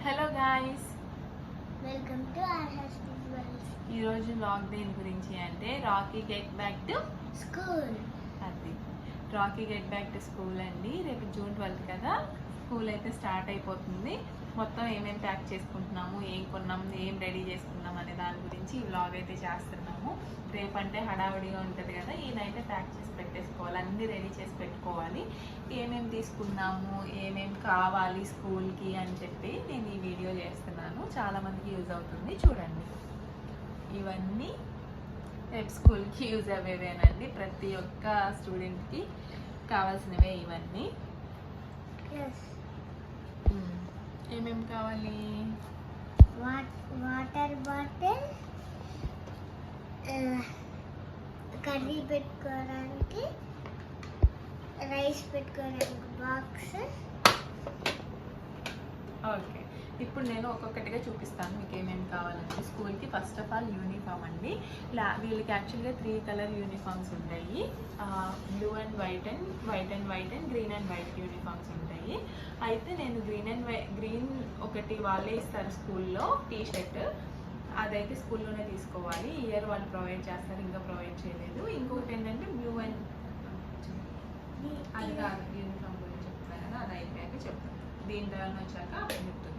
Hello guys, welcome to Aarhus visuals. ఈరోజు vlog దేని గురించి అంటే Rocky get back to school. అది Rocky get back to school అండి. రేపు June 12 కదా, స్కూల్ అయితే స్టార్ట్ అయిపోతుంది. మొత్తం ఏమేమి ప్యాక్ చేసుకుంటున్నాము, ఏం కొన్నాం, ఏం రెడీ చేసుకున్నాం అనే దాని గురించి ఈ వ్లాగ్ అయితే చేస్తున్నాము. రేపంటే హడావిడిగా ఉంటుంది కదా, ఈయనైతే ప్యాక్ చేసి పెట్టేసుకోవాలి, అన్నీ రెడీ చేసి పెట్టుకోవాలి. ఏమేమి తీసుకున్నాము, ఏమేమి కావాలి స్కూల్కి అని చెప్పి నేను ఈ వీడియో చేస్తున్నాను. చాలామందికి యూజ్ అవుతుంది, చూడండి. ఇవన్నీ రేపు స్కూల్కి యూజ్ అయ్యేవేనండి, ప్రతి ఒక్క స్టూడెంట్కి కావాల్సినవే ఇవన్నీ. ఏమేమి కావాలి? వాటర్ బాటిల్, కర్రీ పెట్టుకోవడానికి, రైస్ పెట్టుకోవడానికి బాక్స్. ఓకే, ఇప్పుడు నేను ఒక్కొక్కటిగా చూపిస్తాను మీకు ఏమేమి కావాలంటే. స్కూల్కి ఫస్ట్ ఆఫ్ ఆల్ యూనిఫామ్ అండి. వీళ్ళకి యాక్చువల్గా 3 కలర్ యూనిఫామ్స్ ఉంటాయి. Blue and white and green and white uniforms ఉంటాయి. అయితే నేను గ్రీన్ ఒకటి వాళ్ళే ఇస్తారు స్కూల్లో, టీ షర్ట్. అదైతే స్కూల్లోనే తీసుకోవాలి. ఇయర్ వాళ్ళు ప్రొవైడ్ చేస్తారు, ఇంకా ప్రొవైడ్ చేయలేదు. ఇంకొకటి ఏంటంటే బ్లూ అండ్ అది కాదు, యూనిఫామ్ గురించి చెప్తాను కదా, అది అయిపోయాక చెప్తాను. దీని తర్వాత వచ్చాక అప్పుడు చెప్తున్నాను.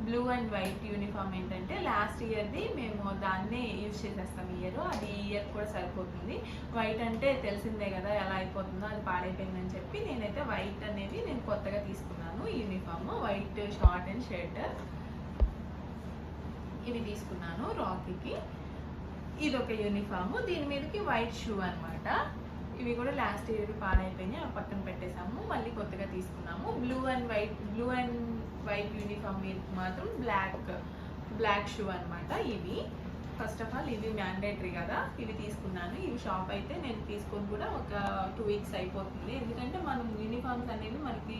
బ్లూ అండ్ వైట్ యూనిఫామ్ ఏంటంటే లాస్ట్ ఇయర్ది మేము దాన్నే యూజ్ చేసేస్తాం ఇయర్, అది ఈ ఇయర్ కూడా సరిపోతుంది. వైట్ అంటే తెలిసిందే కదా ఎలా అయిపోతుందో, అది పాడైపోయిందని చెప్పి నేనైతే వైట్ అనేది నేను కొత్తగా తీసుకున్నాను uniform. White short and shirt ఇవి తీసుకున్నాను రాకీకి. ఇది ఒక యూనిఫామ్, దీని మీదకి వైట్ షూ అనమాట. ఇవి కూడా లాస్ట్ ఇయర్ పాడైపోయినాయి, అవి పక్కన పెట్టేసాము, మళ్ళీ కొత్తగా తీసుకున్నాము. బ్లూ అండ్ వైట్ యూనిఫామ్ మీద మాత్రం బ్లాక్ షూ అనమాట. ఇవి ఫస్ట్ ఆఫ్ ఆల్ ఇవి మ్యాండేటరీ కదా, ఇవి తీసుకున్నాను. ఇవి షాప్ అయితే నేను తీసుకొని కూడా ఒక 2 వీక్స్ అయిపోతుంది. ఎందుకంటే మనం యూనిఫామ్స్ అనేవి మనకి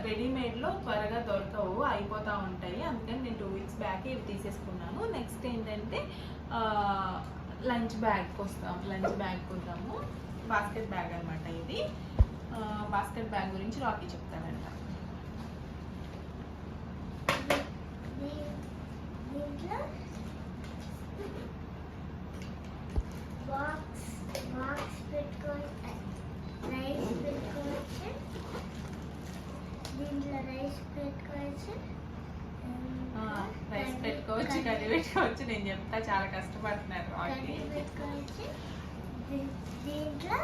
రెడీమేడ్లో త్వరగా దొరకవు, అయిపోతూ ఉంటాయి. అందుకని నేను 2 వీక్స్ బ్యాక్ ఇవి తీసేసుకున్నాను. నెక్స్ట్ ఏంటంటే లంచ్ బ్యాగ్ వద్దాము. బాస్కెట్ బ్యాగ్ అనమాట ఇది. బాస్కెట్ బ్యాగ్ గురించి రాకీ చెప్తానంట. దీంట్లో బాక్స్ పెట్టుకోవచ్చు, రైస్ పెట్టుకోవచ్చు. దీంట్లో రైస్ పెట్టుకోవచ్చు, కర్రీ పెట్టుకోవచ్చు. నేను చెప్తా, చాలా కష్టపడుతున్నారు కర్రీ పెట్టుకోవచ్చు. దీంట్లో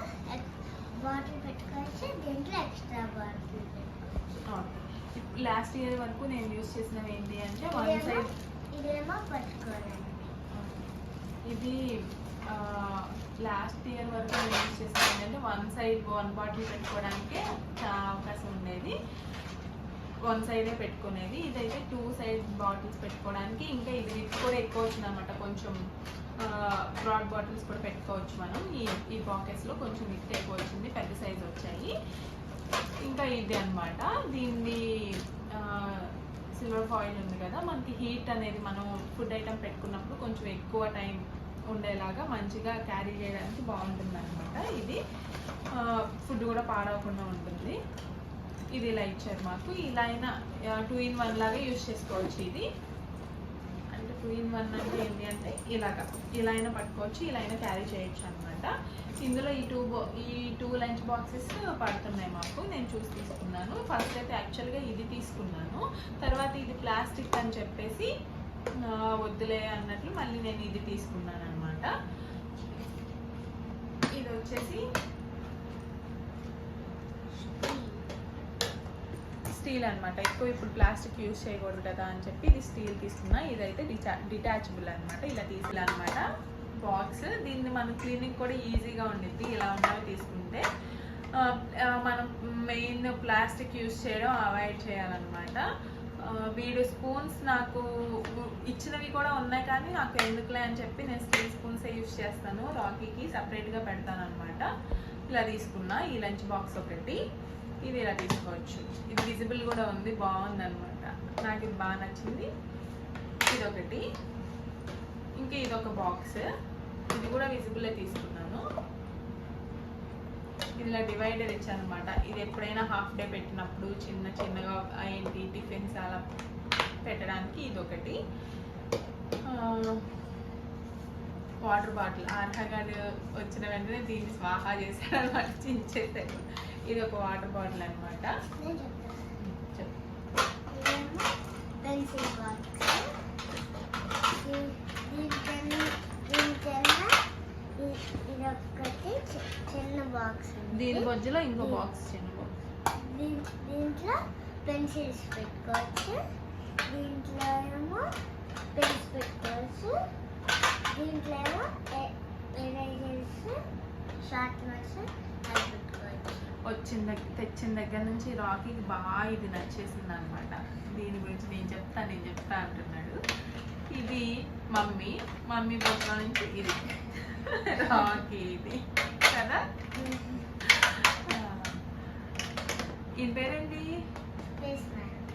బాటిల్ పెట్టుకోవచ్చు, దీంట్లో ఎక్స్ట్రా బాటిల్ పెట్టుకోవచ్చు. లాస్ట్ ఇయర్ వరకు నేను యూజ్ చేసినవి ఏంటి అంటే ఇదేమో పట్టుకోవడానికి. ఇది లాస్ట్ ఇయర్ వరకు నేను యూజ్ చేసినవి ఏంటంటే వన్ బాటిల్ పెట్టుకోవడానికే అవకాశం ఉండేది, 1 సైడే పెట్టుకునేది. ఇదైతే 2 సైడ్ బాటిల్స్ పెట్టుకోవడానికి, ఇంకా ఇది కూడా ఎక్కువ వచ్చింది అనమాట. కొంచెం బ్రాడ్ బాటిల్స్ కూడా పెట్టుకోవచ్చు మనం. ఈ పాకెట్స్లో కొంచెం విత్ ఎక్కువ వచ్చింది, పెద్ద సైజ్ వచ్చాయి. ఇంకా ఇది అనమాట, దీన్ని సిల్వర్ ఫాయిల్ ఉంది కదా, మనకి హీట్ అనేది మనం ఫుడ్ ఐటమ్ పెట్టుకున్నప్పుడు కొంచెం ఎక్కువ టైం ఉండేలాగా మంచిగా క్యారీ చేయడానికి బాగుంటుంది అనమాట. ఇది ఫుడ్ కూడా పాడవకుండా ఉంటుంది. ఇది ఇలా ఇచ్చారు మాకు. ఇలా అయినా 2 in 1 లాగా యూజ్ చేసుకోవచ్చు. ఇది అంటే 2 in 1 అంటే ఏంటి అంటే ఇలా అయినా పట్టుకోవచ్చు, ఇలా అయినా క్యారీ చేయొచ్చు అనమాట. ఇందులో ఈ టూ లంచ్ బాక్సెస్ పడుతున్నాయి మాకు, నేను చూసి తీసుకున్నాను. ఫస్ట్ అయితే యాక్చువల్గా ఇది తీసుకున్నాను, తర్వాత ఇది ప్లాస్టిక్ అని చెప్పేసి వద్దులే అన్నట్లు మళ్ళీ నేను ఇది తీసుకున్నాను అనమాట. ఇది వచ్చేసి స్టీల్ అనమాట. ఎక్కువ ఇప్పుడు ప్లాస్టిక్ యూజ్ చేయకూడదు కదా అని చెప్పి ఇది స్టీల్ తీసుకున్నా. ఇదైతే డిటాచబుల్ అనమాట, ఇలా తీసుకోవాలన్నమాట బాక్స్. దీన్ని మనం క్లీనింగ్ కూడా ఈజీగా ఉండిద్ది ఇలా ఉన్నవి తీసుకుంటే. మనం మెయిన్ ప్లాస్టిక్ యూజ్ చేయడం అవాయిడ్ చేయాలన్నమాట. వీడు స్పూన్స్ నాకు ఇచ్చినవి కూడా ఉన్నాయి, కానీ నాకు ఎందుకులే అని చెప్పి నేను స్టీల్ స్పూన్సే యూజ్ చేస్తాను. రాకీకి సపరేట్గా పెడతాను అనమాట. ఇలా తీసుకున్నా. ఈ లంచ్ బాక్స్ ఒకటి, ఇది ఇలా తీసుకోవచ్చు. ఇది విజిబుల్ కూడా ఉంది, బాగుంది అనమాట, నాకు ఇది బాగా నచ్చింది. ఇదొకటి, ఇంకా ఇదొక బాక్స్, ఇది కూడా విజిబుల్ తీసుకున్నాను. ఇలా డివైడర్ ఇచ్చాను అనమాట. ఇది ఎప్పుడైనా హాఫ్ డే పెట్టినప్పుడు చిన్నగా ఏంటి టిఫిన్స్ అలా పెట్టడానికి ఇదొకటి. వాటర్ బాటిల్ ఆర్హగాడు వచ్చిన వెంటనే దీన్ని స్వాహా చేశాడు అనమాట, చించేసాడు. ఇది ఒక వాటర్ బాటిల్ అనమాట. నేను చెప్తాను. ఇదేమో పెన్సిల్ బాక్స్. ఇది ఒకటి చిన్న బాక్స్. దీని బొజ్జులో ఇంకో బాక్స్, చిన్న బాక్స్. దీంట్లో పెన్సిల్స్ పెట్టుకోవచ్చు. దీంట్లో ఏమో పెన్స్ పెట్టుకోవచ్చు. దీంట్లో ఏమో ఎరేజర్స్, షార్ప్నర్స్ అవి పెట్టుకోవచ్చు. తెచ్చిన దగ్గర నుంచి రాకీకి బాగా ఇది నచ్చేసింది అనమాట. దీని గురించి నేను చెప్తా అంటున్నాడు. ఇది మమ్మీ బొక్కల నుంచి ఇది రాకీ ఇది కదా. ఈ పేరేంటి?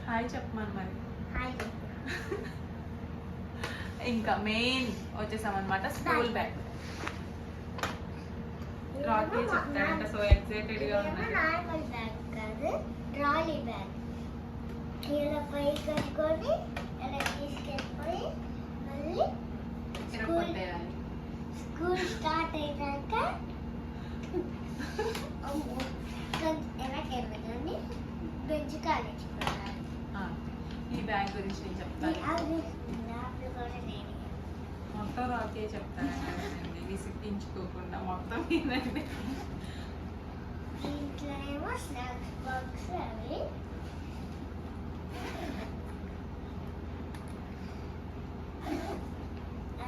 హాయ్ చెప్పమని మరి. ఇంకా మెయిన్ వచ్చేసామన్నమాట, స్కూల్ బ్యాగ్. రాకీ చెప్తాడంట, సో ఎక్సైటెడ్ గా ఉన్నాడు. నార్మల్ బ్యాగ్ కాదు, ట్రాలీ బ్యాగ్. ఇలా పై కట్టుకొని ఇలా తీసుకెళ్ళిపోయి మళ్ళీ స్కూల్ స్టార్ట్ అయినాక వెనకెళ్ళని బెంచ్ కాలేజ్. ఈ బ్యాగ్ గురించి నేను చెప్తాను. మొత్తం రాకే చెప్తానండి, విసిగించుకోకుండా మొత్తం వినండి. దీంట్లో ఏమో స్నాక్స్ బాక్స్. అవి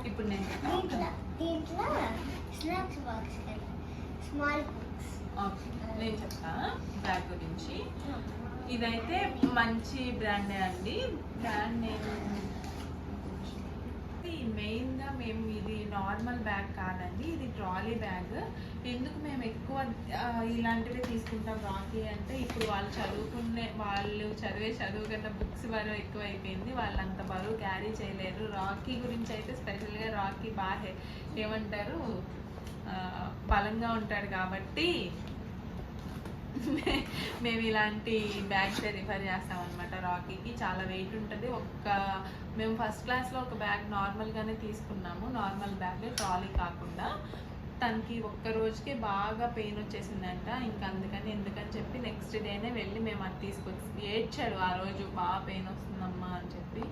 ఇప్పుడు నేను దీంట్లో snacks box small books. Okay, నేను చెప్తా బ్యాగ్ గురించి. ఇదైతే మంచి బ్రాండే అండి. బ్రాండ్ నేమ్ మెయిన్గా మేము ఇది నార్మల్ బ్యాగ్ కాదండి, ఇది ట్రాలీ బ్యాగ్. ఎందుకు మేము ఎక్కువ ఇలాంటివి తీసుకుంటాం రాకీ అంటే, ఇప్పుడు వాళ్ళు చదివే చదువు కన్నా బుక్స్ బరువు ఎక్కువ అయిపోయింది. వాళ్ళు అంత బరువు క్యారీ చేయలేరు. రాకీ గురించి అయితే స్పెషల్గా రాకీ బాగా ఏమంటారు, బలంగా ఉంటాడు కాబట్టి మేము ఇలాంటి బ్యాగ్స్ రిఫర్ చేస్తాం అనమాట. రాకీకి చాలా వెయిట్ ఉంటుంది. మేము ఫస్ట్ క్లాస్లో ఒక బ్యాగ్ నార్మల్గానే తీసుకున్నాము, నార్మల్ బ్యాగ్, ట్రాలీ కాకుండా. తనకి ఒక్క రోజుకే బాగా పెయిన్ వచ్చేసిందంట. ఇంకా అందుకని ఎందుకని చెప్పి నెక్స్ట్ డేనే వెళ్ళి మేము అది తీసుకొచ్చి ఏడ్చాడు ఆ రోజు, బాగా పెయిన్ వస్తుందమ్మా అని చెప్పి.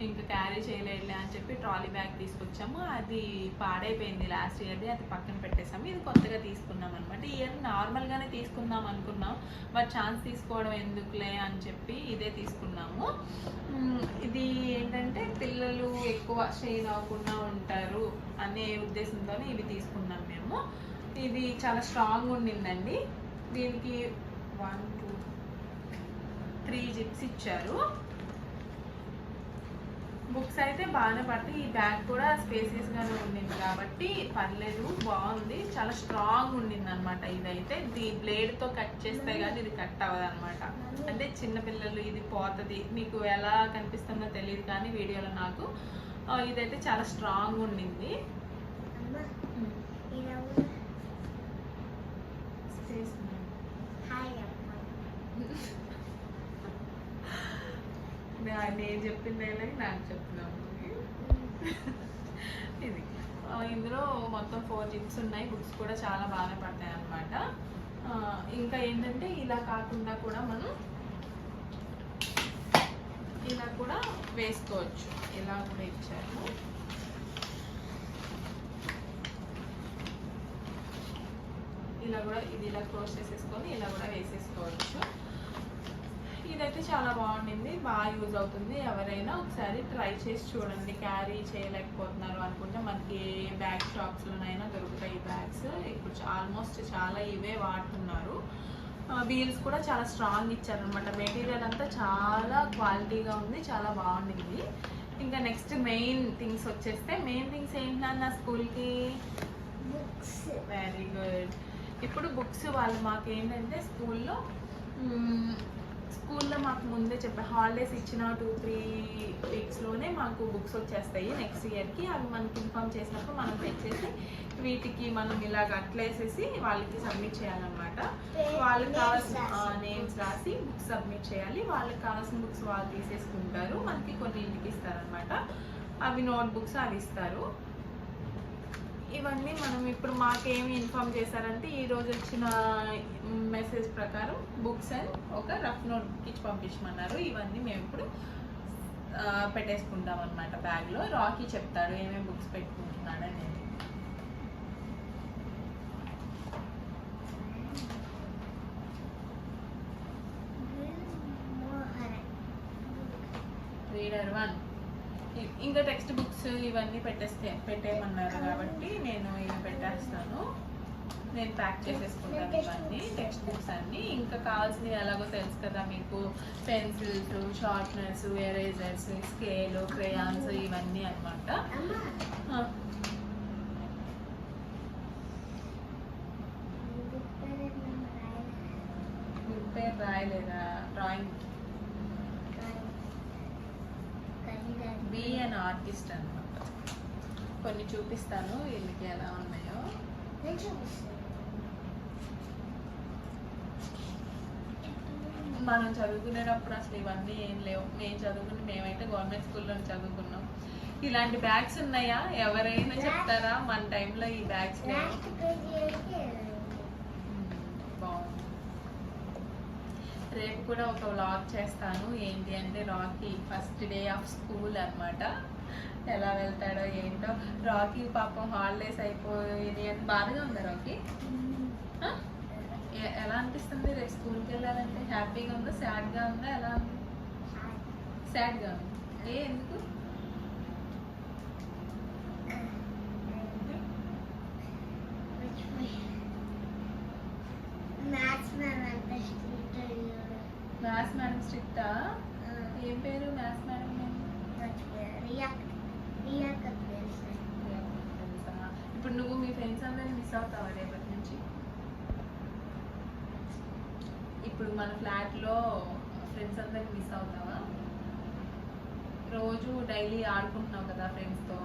ఇంకా క్యారీ చేయలేదులే అని చెప్పి ట్రాలీ బ్యాగ్ తీసుకొచ్చాము. అది పాడైపోయింది లాస్ట్ ఇయర్ది, అది పక్కన పెట్టేసాము. ఇది కొత్తగా తీసుకున్నాం అనమాట. ఈ ఇయర్ నార్మల్గానే తీసుకుందాం అనుకున్నాం, బట్ ఛాన్స్ తీసుకోవడం ఎందుకులే అని చెప్పి ఇదే తీసుకున్నాము. ఇది ఏంటంటే పిల్లలు ఎక్కువ స్ట్రెయిన్ అవ్వకుండా ఉంటారు అనే ఉద్దేశంతోనే ఇవి తీసుకున్నాం మేము. ఇది చాలా స్ట్రాంగ్ ఉండిందండి. దీనికి 1 2 3 జిప్స్ ఇచ్చారు. బుక్స్ అయితే బాగానే పడతాయి. ఈ బ్యాగ్ కూడా స్పేసియస్గానే ఉండింది కాబట్టి పర్లేదు, బాగుంది. చాలా స్ట్రాంగ్ ఉండింది అనమాట. ఇదైతే బ్లేడ్తో కట్ చేస్తే కానీ ఇది కట్ అవ్వదు అనమాట. అంటే చిన్నపిల్లలు ఇది పోతుంది, మీకు ఎలా కనిపిస్తుందో తెలియదు కానీ వీడియోలో నాకు ఇదైతే చాలా స్ట్రాంగ్ ఉండింది. నేను చెప్పింది నాకు చెప్తున్నాము. ఇది ఇందులో మొత్తం 4 జిప్స్ ఉన్నాయి. బుక్స్ కూడా చాలా బాగా పడతాయి అన్నమాట. ఇంకా ఏంటంటే ఇలా కాకుండా కూడా మనం ఇలా కూడా వేసుకోవచ్చు. ఇలా కూడా ఇచ్చారు. ఇలా కూడా ఇది ఇలా క్లోజ్ చేసేసుకొని ఇలా కూడా వేసేసుకోవచ్చు. ఇదైతే చాలా బాగుండింది, బాగా యూజ్ అవుతుంది. ఎవరైనా ఒకసారి ట్రై చేసి చూడండి. క్యారీ చేయలేకపోతున్నారు అనుకుంటే మనకి బ్యాగ్ షాప్స్లోనైనా దొరుకుతాయి ఈ బ్యాగ్స్. ఇప్పుడు ఆల్మోస్ట్ చాలా ఇవే వాడుతున్నారు. వీల్స్ కూడా చాలా స్ట్రాంగ్ ఇచ్చారనమాట. మెటీరియల్ అంతా చాలా క్వాలిటీగా ఉంది, చాలా బాగుండింది. ఇంకా నెక్స్ట్ మెయిన్ థింగ్స్ వచ్చేస్తే, మెయిన్ థింగ్స్ ఏంటన్నా స్కూల్కి బుక్స్. Very good. ఇప్పుడు బుక్స్ వాళ్ళు మాకు ఏంటంటే స్కూల్లో స్కూల్లో మాకు ముందే చెప్పే హాలిడేస్ ఇచ్చిన 2-3 వీక్స్లోనే మాకు బుక్స్ వచ్చేస్తాయి నెక్స్ట్ ఇయర్కి. అవి మనకి ఇన్ఫామ్ చేసినప్పుడు మనం తెచ్చేసి వీటికి మనం ఇలాగ అట్లేసేసి వాళ్ళకి సబ్మిట్ చేయాలన్నమాట. వాళ్ళకి కావాల్సిన నేమ్స్ రాసి బుక్స్ సబ్మిట్ చేయాలి. వాళ్ళకి కావాల్సిన బుక్స్ వాళ్ళు తీసేసుకుంటారు, మనకి కొన్ని ఇంటికి ఇస్తారనమాట. అవి నోట్ బుక్స్ అవి ఇస్తారు. ఇవన్నీ మనం ఇప్పుడు మాకేమి ఇన్ఫామ్ చేశారంటే ఈరోజు వచ్చిన మెసేజ్ ప్రకారం బుక్స్ అండ్ ఒక రఫ్ నోట్ బుక్ ఇచ్చి పంపించమన్నారు. ఇవన్నీ మేము ఇప్పుడు పెట్టేసుకుంటాం అనమాట బ్యాగ్లో. రాకీ చెప్తాడు ఏమేమి బుక్స్ పెట్టుకుంటున్నాడు అనేది. రీడర్ 1 ఇంకా టెక్స్ట్ బుక్స్ ఇవన్నీ పెట్టేయమన్నారు కాబట్టి నేను ఇవి పెట్టేస్తాను. నేను ప్యాక్ చేసేసుకుంటాను ఇవన్నీ టెక్స్ట్ బుక్స్ అన్నీ. ఇంకా కావాల్సినవి ఎలాగో తెలుసు కదా మీకు, pencils, sharpeners, erasers, scale, crayons ఇవన్నీ అనమాట. బుక్ పేరు రాయలేదా? డ్రాయింగ్ బి అండ్ ఆర్టిస్ట్ అనమాట. కొన్ని చూపిస్తాను వీళ్ళకి ఎలా ఉన్నాయో. మనం చదువుకునేటప్పుడు అసలు ఇవన్నీ ఏం లేవు. మేమైతే గవర్నమెంట్ స్కూల్లో చదువుకున్నాం. ఇలాంటి బ్యాగ్స్ ఉన్నాయా? ఎవరైనా చెప్తారా? మన టైంలో ఈ బ్యాగ్స్ బాగుంది. రేపు కూడా ఒక వ్లాగ్ చేస్తాను. ఏంటి అంటే Rocky first day of school అనమాట. ఎలా వెళ్తాడో ఏంటో. రాకీ పాపం హాలిడేస్ అయిపోయింది అని బాధగా ఉందా రాకీ? ఎలా అనిపిస్తుంది రేపు స్కూల్కి వెళ్ళాలంటే? హ్యాపీగా ఉందా, సాడ్గా ఉందా, ఎలా ఉంది? సాడ్గా ఉంది. ఎందుకు? మ్యాథ్స్ మేడం స్ట్రిక్టా? ఏం పేరు మ్యాథ్స్ మేడం? ఇప్పుడు నువ్వు మీ ఫ్రెండ్స్ అందరిని మిస్ అవుతావా రేపటి నుంచి? ఇప్పుడు మన ఫ్లాట్లో ఫ్రెండ్స్ అందరిని మిస్ అవుతావా? రోజు డైలీ ఆడుకుంటున్నావు కదా ఫ్రెండ్స్తో,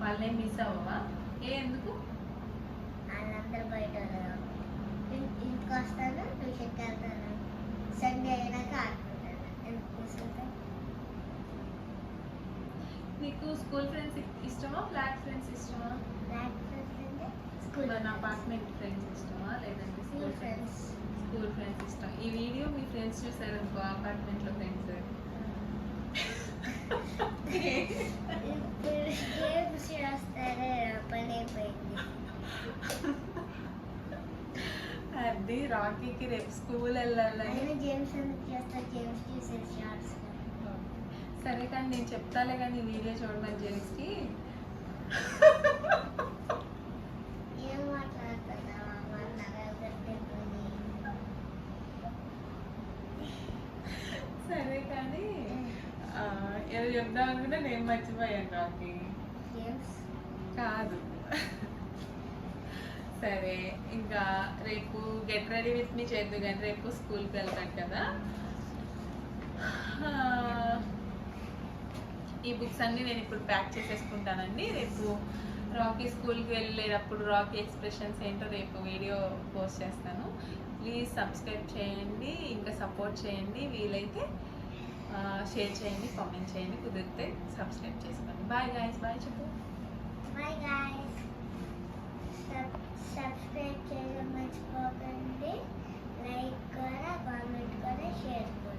వాళ్ళని మిస్ అవ్వవా? ఎందుకు? వాళ్ళందరూ బయట ఇంటికి వస్తాను, ట్యూషన్కి వెళ్తాను, సండే అయినాక ఆడుకుంటాను. నీకు స్కూల్ ఫ్రెండ్స్ ఇష్టమా, ఫ్లాట్ ఫ్రెండ్స్ ఇష్టమా? ఫ్లాట్ ఫ్రెండ్స్ అంటే స్కూల్ అపార్ట్మెంట్ ఫ్రెండ్స్ ఇష్టమా, లేదంటే స్కూల్ ఫ్రెండ్స్? స్కూల్ ఫ్రెండ్స్ ఇష్టం. ఈ వీడియో మీ ఫ్రెండ్స్ చూసారు అనుకో, అపార్ట్మెంట్లో ఫ్రెండ్స్ గేమ్స్ వస్తారే, పని అయిపోయింది. అది రాకీకి రేపు స్కూల్ వెళ్ళాలని. గేమ్స్ ఎందుకు చేస్తా? గేమ్స్ చూసేది షార్ట్స్. సరే కానీ నేను చెప్తాలే కానీ వీడియో చూడమని జెమ్స్కి. ఏం మాట్లాడుతున్నావా? సరే కానీ ఏదో చెప్దాం అనుకుంటే నేను మర్చిపోయాను రాకీ. గేమ్స్ కాదు. సరే ఇంకా రేపు గెట్ రెడీ విత్ మీ చేద్దు కానీ రేపు స్కూల్కి వెళ్తాం కదా. ఈ బుక్స్ అన్నీ నేను ఇప్పుడు ప్యాక్ చేసేసుకుంటానండి. రేపు రాకీ స్కూల్కి వెళ్ళేటప్పుడు రాకీ ఎక్స్ప్రెషన్స్ ఏంటో రేపు వీడియో పోస్ట్ చేస్తాను. ప్లీజ్ సబ్స్క్రైబ్ చేయండి, ఇంకా సపోర్ట్ చేయండి. వీలైతే షేర్ చేయండి, కామెంట్ చేయండి, కుదిరితే సబ్స్క్రైబ్ చేసుకోండి. Bye guys. బాయ్ చెప్పు. Bye guys. సబ్స్క్రైబ్ చేయడం మర్చిపోకండి. లైక్ కూడా, కామెంట్ కూడా, షేర్ కూడా.